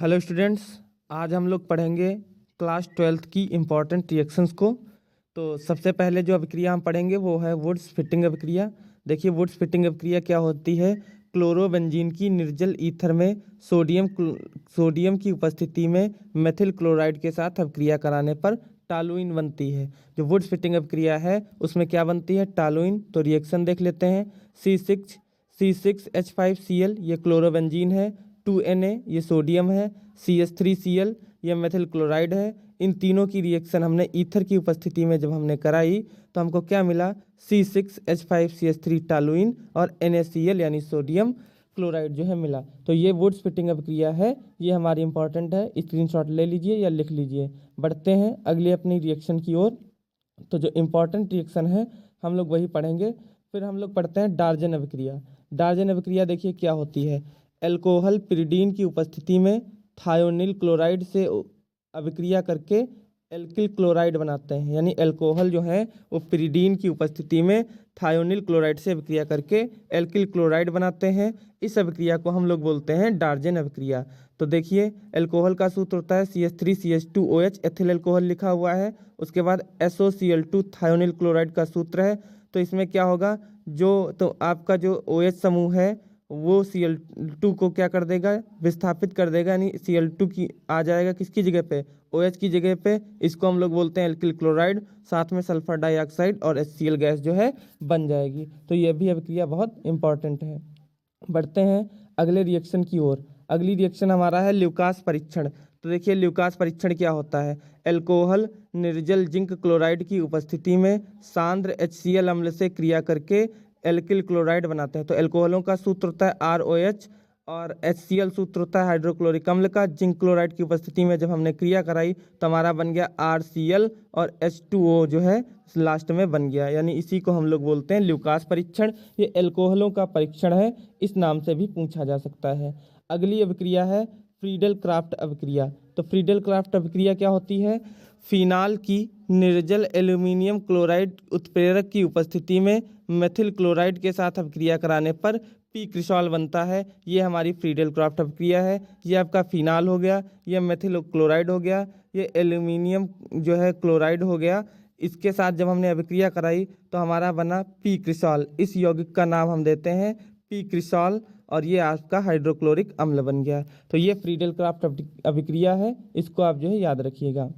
Hello students, आज हम लोग पढ़ेंगे क्लास 12th की इम्पॉर्टेंट रिएक्शंस को। तो सबसे पहले जो अभिक्रिया हम पढ़ेंगे वो है वुड्स फिटिंग अभिक्रिया। देखिए वुड्स फिटिंग अभिक्रिया क्या होती है। क्लोरोबेंजीन की निर्जल ईथर में सोडियम की उपस्थिति में मेथिल क्लोराइड के साथ अभिक्रिया कराने पर टालुइन बनती है। जो वुड्स फिटिंग अभिक्रिया है उसमें क्या बनती है, टालुइन। तो रिएक्शन देख लेते हैं। C6H5Cl ये क्लोरोबेंजीन है, 2Na ये सोडियम है, CH3Cl ये मेथिल क्लोराइड है। इन तीनों की रिएक्शन हमने ईथर की उपस्थिति में जब हमने कराई तो हमको क्या मिला, C6H5CH3 टालुइन और NaCl यानी सोडियम क्लोराइड जो है मिला। तो ये वुड्स फिटिंग अभिक्रिया है, ये हमारी इंपॉर्टेंट है, स्क्रीनशॉट ले लीजिए या लिख लीजिए। बढ़ते हैं अगले अपनी रिएक्शन की ओर। तो जो इम्पॉर्टेंट रिएक्शन है हम लोग वही पढ़ेंगे। फिर हम लोग पढ़ते हैं डार्जन अभिक्रिया। डार्जन अभिक्रिया देखिए क्या होती है। एल्कोहल पिरिडीन की उपस्थिति में थायोनिल क्लोराइड से अभिक्रिया करके एल्किल क्लोराइड बनाते हैं। यानी एल्कोहल जो है वो पिरिडीन की उपस्थिति में थायोनिल क्लोराइड से अभिक्रिया करके एल्किल क्लोराइड बनाते हैं। इस अभिक्रिया को हम लोग बोलते हैं डार्जन अभिक्रिया। तो देखिए एल्कोहल का सूत्र होता है CH3CH2OH, एथिल एल्कोहल लिखा हुआ है। उसके बाद SOCl2 थायोनिल क्लोराइड का सूत्र है। तो इसमें क्या होगा, तो आपका जो OH समूह है वो Cl2 को क्या कर देगा, विस्थापित कर देगा। यानी Cl2 की आ जाएगा किसकी जगह पे, OH की जगह पे। इसको हम लोग बोलते हैं एल्किल क्लोराइड, साथ में सल्फर डाइऑक्साइड और HCl गैस जो है बन जाएगी। तो ये भी अभिक्रिया बहुत इंपॉर्टेंट है। बढ़ते हैं अगले रिएक्शन की ओर। अगली रिएक्शन हमारा है ल्यूकास परीक्षण। तो देखिए ल्यूकास परीक्षण क्या होता है। एल्कोहल निर्जल जिंक क्लोराइड की उपस्थिति में सांद्र HCl अम्ल से क्रिया करके एल्किल क्लोराइड बनाते हैं। तो एल्कोहलों का सूत्र होता है ROH और HCl सूत्र होता है हाइड्रोक्लोरिक अम्ल का। जिंक क्लोराइड की उपस्थिति में जब हमने क्रिया कराई तो हमारा बन गया RCl और H2O जो है लास्ट में बन गया। यानी इसी को हम लोग बोलते हैं ल्यूकास परीक्षण। ये एल्कोहलों का परीक्षण है, इस नाम से भी पूछा जा सकता है। अगली अभिक्रिया है फ्रीडल क्राफ्ट अभिक्रिया। तो फ्रीडल क्राफ्ट अभिक्रिया क्या होती है। फिनाल की निर्जल एल्यूमिनियम क्लोराइड उत्प्रेरक की उपस्थिति में मेथिल क्लोराइड के साथ अभिक्रिया कराने पर पी क्रिसॉल बनता है। ये हमारी फ्रीडल क्राफ्ट अभिक्रिया है। ये आपका फिनाल हो गया, ये मेथिल क्लोराइड हो गया, ये एल्यूमिनियम जो है क्लोराइड हो गया। इसके साथ जब हमने अभिक्रिया कराई तो हमारा बना पी क्रिसॉल। इस यौगिक का नाम हम देते हैं पी क्रिसॉल और ये आपका हाइड्रोक्लोरिक अम्ल बन गया। तो ये फ्रीडल क्राफ्ट अभिक्रिया है, इसको आप जो है याद रखिएगा।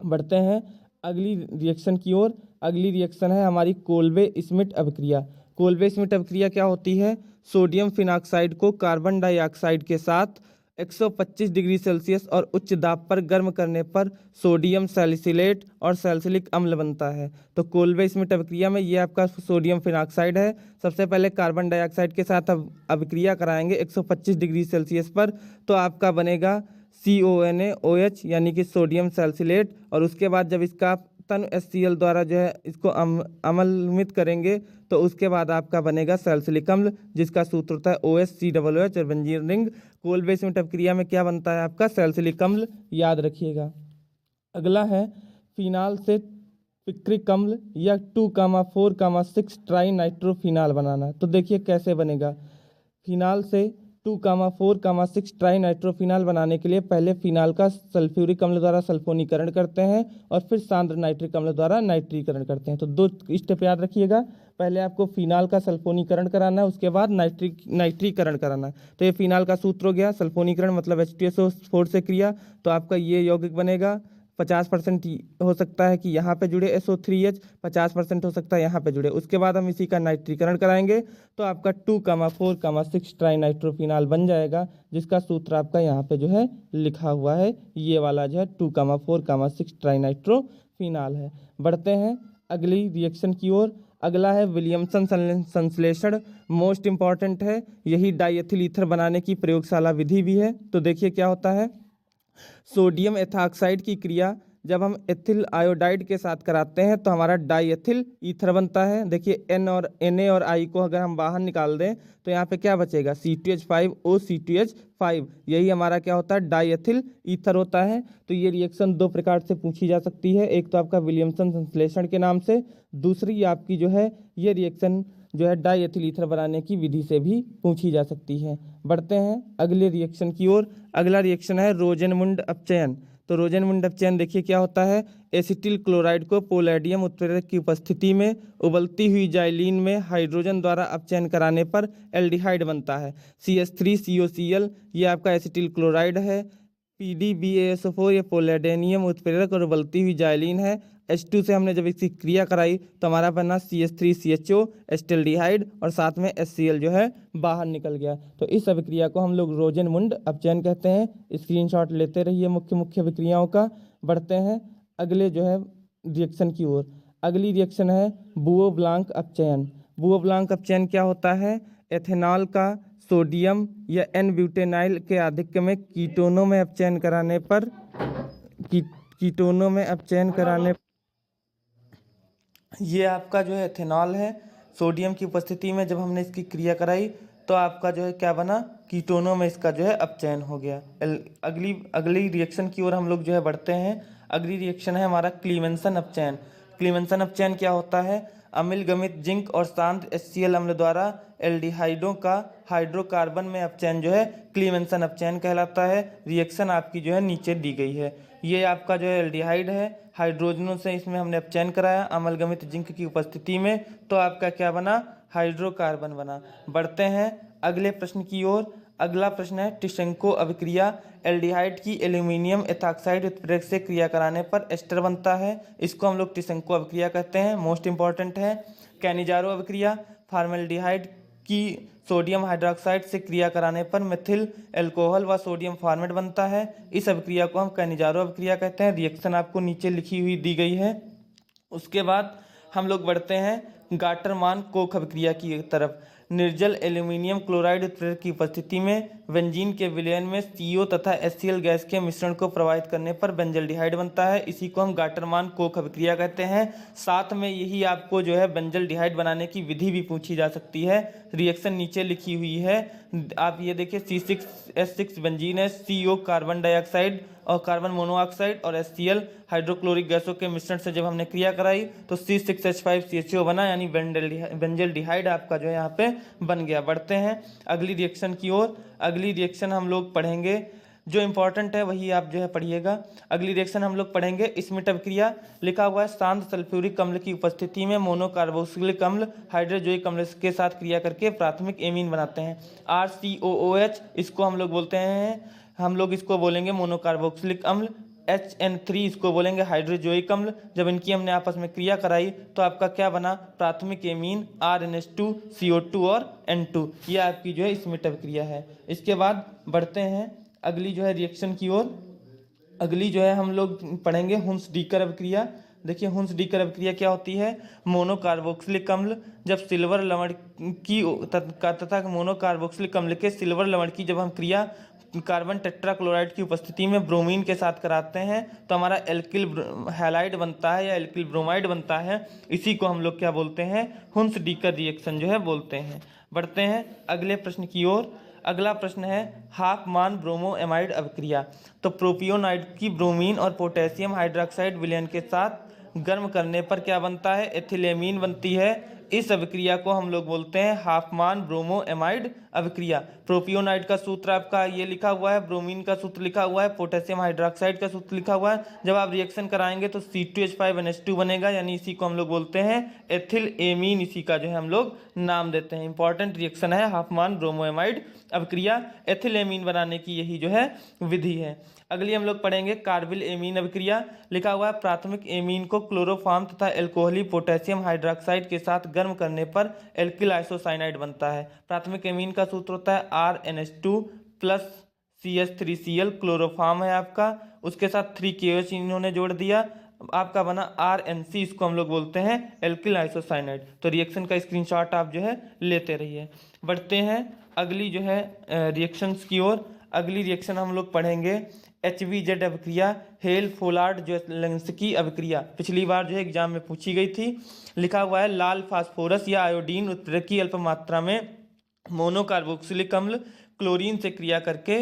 बढ़ते हैं अगली रिएक्शन की ओर। अगली रिएक्शन है हमारी कोल्बे स्मिट अभिक्रिया। कोल्बे स्मिट अभिक्रिया क्या होती है। सोडियम फिनॉक्साइड को कार्बन डाइऑक्साइड के साथ 125 डिग्री सेल्सियस और उच्च दाब पर गर्म करने पर सोडियम सैलिसिलेट और सैलिसिलिक अम्ल बनता है। तो कोल्बे स्मिट अभिक्रिया में ये आपका सोडियम फिनॉक्साइड है। सबसे पहले कार्बन डाइऑक्साइड के साथ अभिक्रिया कराएंगे 125 डिग्री सेल्सियस पर, तो आपका बनेगा CONaOH यानी कि सोडियम सैलिसिलेट। और उसके बाद जब इसका तन HCl द्वारा जो है इसको अम्लमित करेंगे तो उसके बाद आपका बनेगा सैलिसिलिक अम्ल, जिसका सूत्र होता है OHCOOH और बेंजीन रिंग। कोल्बे स्मिट अभिक्रिया में क्या बनता है आपका सैलिसिलिक अम्ल, याद रखिएगा। अगला है फिनाल से पिक्रिक अम्ल या 2,4,6 ट्राई नाइट्रोफिनाल बनाना। तो देखिए कैसे बनेगा। फिनाल से 2,4,6 ट्राई नाइट्रोफिनाल बनाने के लिए पहले फिनाल का सल्फ्यूरिक अम्ल द्वारा सल्फोनीकरण करते हैं और फिर सांद्र नाइट्रिक अम्ल द्वारा नाइट्रीकरण करते हैं। तो 2 स्टेप याद रखिएगा। पहले आपको फिनाल का सल्फोनीकरण कराना है, उसके बाद नाइट्रीकरण कराना है। तो ये फिनाल का सूत्र हो गया। सल्फोनीकरण मतलब H2SO4 से क्रिया, तो आपका ये यौगिक बनेगा। 50% हो सकता है कि यहाँ पे जुड़े SO3H, 50% हो सकता है यहाँ पे जुड़े। उसके बाद हम इसी का नाइट्रीकरण कराएंगे तो आपका 2,4,6 ट्राई नाइट्रोफिनाल बन जाएगा, जिसका सूत्र आपका यहाँ पे जो है लिखा हुआ है। ये वाला जो है 2,4,6 ट्राई नाइट्रोफिनाल है। बढ़ते हैं अगली रिएक्शन की ओर। अगला है विलियमसन संश्लेषण, मोस्ट इंपॉर्टेंट है। यही डाइएथिल ईथर बनाने की प्रयोगशाला विधि भी है। तो देखिए क्या होता है। सोडियम एथॉक्साइड की क्रिया जब हम एथिल आयोडाइड के साथ कराते हैं तो हमारा डाइएथिल ईथर बनता है। देखिए Na और I को अगर हम बाहर निकाल दें तो यहाँ पे क्या बचेगा, C2H5O, यही हमारा क्या होता है, डाइएथिल ईथर होता है। तो ये रिएक्शन 2 प्रकार से पूछी जा सकती है। एक तो आपका विलियमसन संश्लेषण के नाम से, दूसरी आपकी जो है ये रिएक्शन जो है डाई एथिल ईथर बनाने की विधि से भी पूछी जा सकती है। बढ़ते हैं अगले रिएक्शन की ओर। अगला रिएक्शन है रोजेनमुंड अपचयन। तो रोजेनमुंड अपचयन देखिए क्या होता है। एसिटिल क्लोराइड को पोलैडियम उत्प्रेरक की उपस्थिति में उबलती हुई जाइलीन में हाइड्रोजन द्वारा अपचयन कराने पर एल्डिहाइड बनता है। CH3COCl ये आपका एसिटिल क्लोराइड है। PDBASO4 ये पोलैडियम उत्प्रेरक और उबलती हुई जाइलीन है। H2 से हमने जब इसकी क्रिया कराई तो हमारा बना CH3CHO एस्टेल्डिहाइड और साथ में HCl जो है बाहर निकल गया। तो इस अभिक्रिया को हम लोग रोजेनमुंड अपचयन कहते हैं। स्क्रीनशॉट लेते रहिए मुख्य मुख्य अभिक्रियाओं का। बढ़ते हैं अगले जो है रिएक्शन की ओर। अगली रिएक्शन है बुओ ब्लांक अपचयन। बुओ ब्लांक अपचयन क्या होता है। एथेनॉल का सोडियम या एन ब्यूटेनाइल के आधिक्य में कीटोनों में अपचयन कराने पर कीटोनों में अपचयन कराने ये आपका जो है एथेनॉल है। सोडियम की उपस्थिति में जब हमने इसकी क्रिया कराई तो आपका जो है क्या बना, कीटोनों में इसका जो है अपचयन हो गया। अगली रिएक्शन की ओर हम लोग जो है बढ़ते हैं। अगली रिएक्शन है हमारा क्लीमेंसन अपचयन। क्लीमेंसन अपचयन क्या होता है। अम्ल गमित जिंक और शांत HCl अम्ल द्वारा एल्डिहाइडों का हाइड्रोकार्बन में अपचयन जो है क्लीमेंसन अपचयन कहलाता है। रिएक्शन आपकी जो है नीचे दी गई है। ये आपका जो है एल्डिहाइड है, हाइड्रोजनों से इसमें हमने अपचयन कराया अम्लगमित जिंक की उपस्थिति में, तो आपका क्या बना, हाइड्रोकार्बन बना। बढ़ते हैं अगले प्रश्न की ओर। अगला प्रश्न है टिशेंको अभिक्रिया। एल्डिहाइड की एल्यूमिनियम एथॉक्साइड उत्प्रेरक से क्रिया कराने पर एस्टर बनता है। इसको हम लोग टिशेंको अभिक्रिया कहते हैं। मोस्ट इंपॉर्टेंट है। कैनिजारो अभिक्रिया। फॉर्मेल्डिहाइड की सोडियम हाइड्रोक्साइड से क्रिया कराने पर मेथिल एल्कोहल व सोडियम फॉर्मेट बनता है। इस अभिक्रिया को हम कैनिजारो अभिक्रिया कहते हैं। रिएक्शन आपको नीचे लिखी हुई दी गई है। उसके बाद हम लोग बढ़ते हैं गाटरमान कोख अभिक्रिया की तरफ। निर्जल एल्यूमिनियम क्लोराइड उत्प्रेरक की उपस्थिति में बेंजीन के विलयन में CO तथा HCl गैस के मिश्रण को प्रवाहित करने पर बेंजल्डिहाइड बनता है। इसी को हम गाटरमान कोख अभिक्रिया कहते हैं। साथ में यही आपको जो है बेंजल्डिहाइड बनाने की विधि भी पूछी जा सकती है। रिएक्शन नीचे लिखी हुई है, आप ये देखिए C6H6 बेंजीन है, CO कार्बन डाइऑक्साइड और कार्बन मोनोऑक्साइड और HCl हाइड्रोक्लोरिक गैसों के मिश्रण से जब हमने क्रिया कराई तो C6H5CHO बना, यानी बेंजल्डिहाइड आपका जो है यहाँ पे बन गया। बढ़ते हैं अगली रिएक्शन की ओर। अगली रिएक्शन हम लोग पढ़ेंगे, जो इंपॉर्टेंट है वही आप जो है पढ़िएगा। अगली रिएक्शन हम लोग पढ़ेंगे स्मिट अभिक्रिया। लिखा हुआ है शांत सल्फ्यूरिक अम्ल की उपस्थिति में मोनोकार्बोक्सिलिक अम्ल हाइड्रोजोइक अम्ल के साथ क्रिया करके प्राथमिक एमीन बनाते हैं। RCOOH इसको हम लोग बोलते हैं, हम लोग इसको बोलेंगे मोनोकार्बोक्सिलिक अम्ल। HN3 इसको बोलेंगे हाइड्रोजोइक अम्ल। जब इनकी हमने आपस में क्रिया कराई तो आपका क्या बना, प्राथमिक एमीन RNH2 CO2 और N2। ये आपकी जो है स्मिट अभिक्रिया है। इसके बाद बढ़ते हैं अगली जो है रिएक्शन की ओर। अगली जो है हम लोग पढ़ेंगे हुंस डीकर अभिक्रिया। देखिए हुंस डीकर अभिक्रिया क्या होती है। मोनोकार्बोक्सिलिक अम्ल जब सिल्वर लवण की तथा मोनोकार्बोक्सिलिक अम्ल के सिल्वर लवण की जब हम क्रिया कार्बन टेट्राक्लोराइड की उपस्थिति में ब्रोमीन के साथ कराते हैं तो हमारा एल्किल हैलाइड बनता है या एल्किल ब्रोमाइड बनता है। इसी को हम लोग क्या बोलते हैं, हुंस डीकर रिएक्शन जो है बोलते हैं। बढ़ते हैं अगले प्रश्न की ओर। अगला प्रश्न है हाफमान ब्रोमो एमाइड अभिक्रिया। तो प्रोपियोनाइड की ब्रोमीन और पोटेशियम हाइड्रोक्साइड विलयन के साथ गर्म करने पर क्या बनता है, एथिलेमीन बनती है। इस अभिक्रिया को हम लोग बोलते हैं हाफमान ब्रोमो एमाइड अभिक्रिया। प्रोपियोनाइड का सूत्र आपका ये लिखा हुआ है, ब्रोमीन का सूत्र लिखा हुआ है, पोटेशियम हाइड्रोक्साइड का सूत्र लिखा हुआ है। जब आप रिएक्शन कराएंगे तो C2H5NH2 बनेगा, यानी इसी को हम लोग बोलते हैं एथिल एमीन। इसी का जो है हम लोग नाम देते हैं। इंपॉर्टेंट रिएक्शन है हाफमान ब्रोमो एमाइड अभिक्रिया। एथिल एमीन बनाने की यही जो है विधि है। अगली हम लोग पढ़ेंगे कार्बिल एमीन अभिक्रिया। लिखा हुआ है प्राथमिक एमीन को क्लोरोफॉर्म तथा एल्कोहली पोटेशियम हाइड्रोक्साइड के साथ गर्म करने पर एल्किल आइसोसाइनाइड बनता है। प्राथमिक एमीन का सूत्र होता है RNH2 प्लस CH3Cl, क्लोरोफॉर्म है आपका, उसके साथ 3KOH इन्होंने जोड़ दिया, आपका बना RNC। इसको हम लोग बोलते हैं एल्किल आइसोसाइनाइड। तो रिएक्शन का स्क्रीनशॉट आप जो है लेते रहिए। बढ़ते हैं अगली जो है रिएक्शंस की ओर। अगली रिएक्शन हम लोग पढ़ेंगे HVZ अभिक्रिया, हेल फोलार्ड जेलेंस्की अभिक्रिया। पिछली बार जो है एग्जाम में पूछी गई थी। लिखा हुआ है लाल फास्फोरस या आयोडीन उत्प्रेरक की अल्प मात्रा में मोनोकार्बोक्सिलिक अम्ल क्लोरीन से क्रिया करके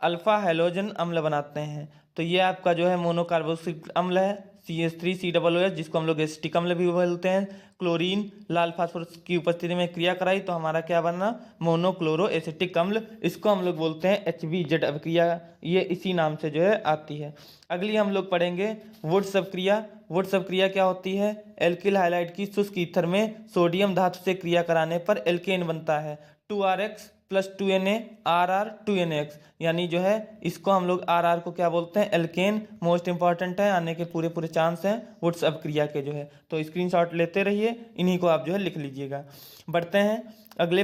अल्फा हैलोजन अम्ल बनाते हैं। तो ये आपका जो है मोनोकार्बोक्सिलिक अम्ल है CH3COOH जिसको हम लोग एसिटिक अम्ल भी बोलते हैं, क्लोरीन लाल फास्फोरस की उपस्थिति में क्रिया कराई तो हमारा क्या बना, मोनोक्लोरो एसिटिक अम्ल। इसको हम लोग बोलते हैं HBZ अभिक्रिया, ये इसी नाम से जो है आती है। अगली हम लोग पढ़ेंगे वुड्स अभिक्रिया। वुड्स अभिक्रिया क्या होती है, एल्किल हाइलाइड की शुष्क ईथर में सोडियम धातु से क्रिया कराने पर एल्केन बनता है, 2RX + 2Na RR 2NX, यानी जो है इसको हम लोग RR को क्या बोलते हैं, एल्केन। मोस्ट इंपॉर्टेंट है, आने के पूरे चांस हैं वुड्स अभिक्रिया के जो है, तो स्क्रीनशॉट लेते रहिए, इन्हीं को आप जो है लिख लीजिएगा। बढ़ते हैं अगले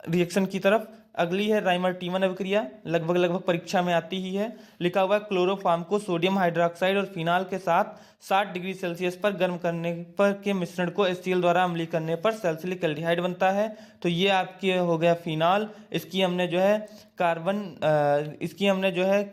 रिएक्शन की तरफ। अगली है राइमर-टीमन अभिक्रिया, लगभग परीक्षा में आती ही है। लिखा हुआ है क्लोरोफॉर्म को सोडियम हाइड्रोक्साइड और फिनाल के साथ 60 डिग्री सेल्सियस पर गर्म करने पर के मिश्रण को HCl द्वारा अम्लीय करने पर सैलिसिलिक एल्डिहाइड बनता है। तो ये आपके हो गया फिनाल, इसकी हमने जो है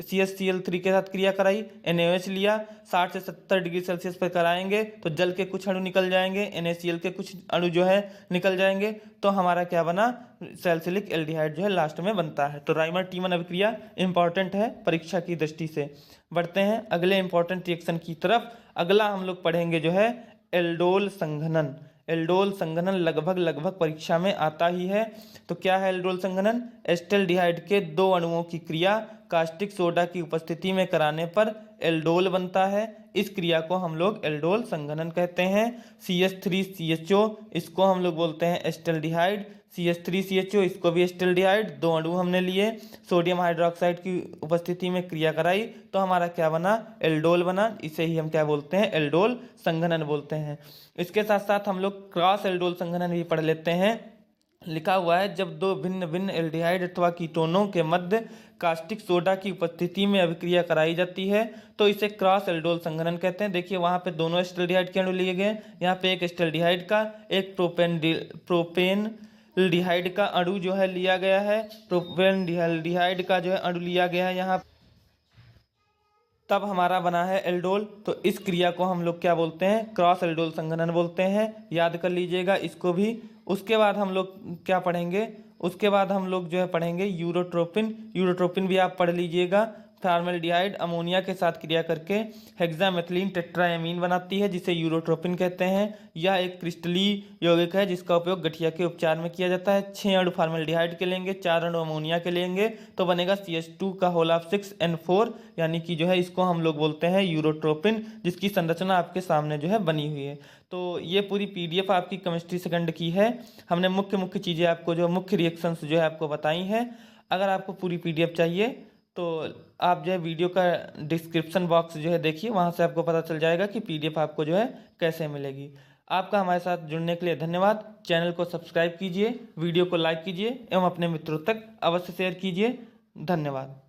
CHCl3 के साथ क्रिया कराई, NaOH लिया, 60 से 70 डिग्री सेल्सियस पर कराएंगे तो जल के कुछ अणु निकल जाएंगे, NaCl के कुछ अणु जो है निकल जाएंगे, तो हमारा क्या बना, सैलिसिलिक एल्डिहाइड जो है लास्ट में बनता है। तो राइमर-टीमन अभिक्रिया इंपॉर्टेंट है परीक्षा की दृष्टि से। बढ़ते हैं अगले इंपॉर्टेंट रिएक्शन की तरफ। अगला हम लोग पढ़ेंगे जो है एल्डोल संघनन। एल्डोल संघनन लगभग परीक्षा में आता ही है। तो क्या है एल्डोल संघनन, एस्टल्डिहाइड के 2 अणुओं की क्रिया कास्टिक सोडा की उपस्थिति में कराने पर एल्डोल बनता है। इस क्रिया को हम लोग एल्डोल संघनन कहते हैं। CH3CHO इसको हम लोग बोलते हैं एस्टल्डिहाइड, CH3CHO इसको भी एस्टल्डिहाइड, 2 अणु हमने लिए, सोडियम हाइड्रोक्साइड की उपस्थिति में क्रिया कराई तो हमारा क्या बना, एल्डोल बना। इसे ही हम क्या बोलते हैं, एल्डोल संघनन बोलते हैं। इसके साथ साथ हम लोग क्रॉस एल्डोल संघनन भी पढ़ लेते हैं। लिखा हुआ है जब 2 भिन्न एल्डिहाइड अथवा कीटोनों के मध्य कास्टिक सोडा की उपस्थिति में अभिक्रिया कराई जाती है तो इसे क्रॉस एल्डोल संघनन कहते हैं। देखिए वहाँ पे दोनों एस्टल्डिहाइड के अणु लिए गए, यहाँ पे एक एस्टल्डिहाइड का एक प्रोपेनडिहाइड का अणु जो है लिया गया है, प्रोपेनडिहाइड का जो है अणु लिया गया है यहाँ, तब हमारा बना है एल्डोल। तो इस क्रिया को हम लोग क्या बोलते हैं, क्रॉस एल्डोल संघनन बोलते हैं, याद कर लीजिएगा इसको भी। उसके बाद हम लोग क्या पढ़ेंगे, उसके बाद हम लोग जो है पढ़ेंगे यूरोट्रोपिन। यूरोट्रोपिन भी आप पढ़ लीजिएगा। फॉर्मेल्डिहाइड अमोनिया के साथ क्रिया करके हेक्सामेथिलीन टेट्राएमीन बनाती है जिसे यूरोट्रोपिन कहते हैं। यह एक क्रिस्टलीय यौगिक है जिसका उपयोग गठिया के उपचार में किया जाता है। 6 अणु फॉर्मेल्डिहाइड के लेंगे, 4 अणु अमोनिया के लेंगे तो बनेगा CH2 यानी कि जो है इसको हम लोग बोलते हैं यूरोट्रोपिन, जिसकी संरचना आपके सामने जो है बनी हुई है। तो ये पूरी PDF आपकी केमिस्ट्री सेकंड की है। हमने मुख्य चीज़ें आपको जो मुख्य रिएक्शंस जो है आपको बताई हैं। अगर आपको पूरी PDF चाहिए तो आप जो है वीडियो का डिस्क्रिप्शन बॉक्स जो है देखिए, वहाँ से आपको पता चल जाएगा कि PDF आपको जो है कैसे मिलेगी। आपका हमारे साथ जुड़ने के लिए धन्यवाद। चैनल को सब्सक्राइब कीजिए, वीडियो को लाइक कीजिए एवं अपने मित्रों तक अवश्य शेयर कीजिए। धन्यवाद।